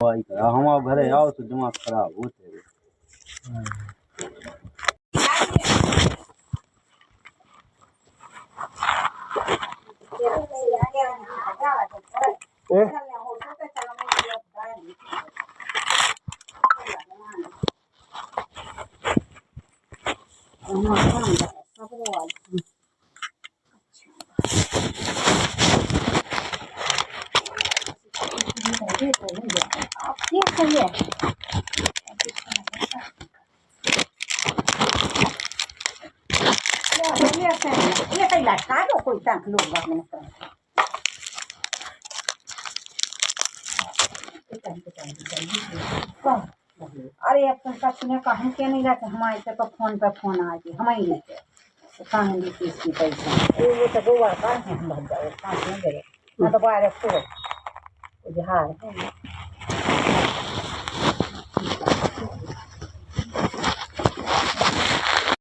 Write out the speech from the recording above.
हमारे घरे आओ तो दिमाग खराब होते ये कई लटका दो कोई तक लोग अपने अरे अब तुम कछने कहीं के नहीं रहते हमारे से तो फोन पे फोन आ गई हम ही लेते तो कहीं भी चीज की पैसा ये तो गोवा का है हम भर जाओ कहाँ से गए मैं तो बाहर को हार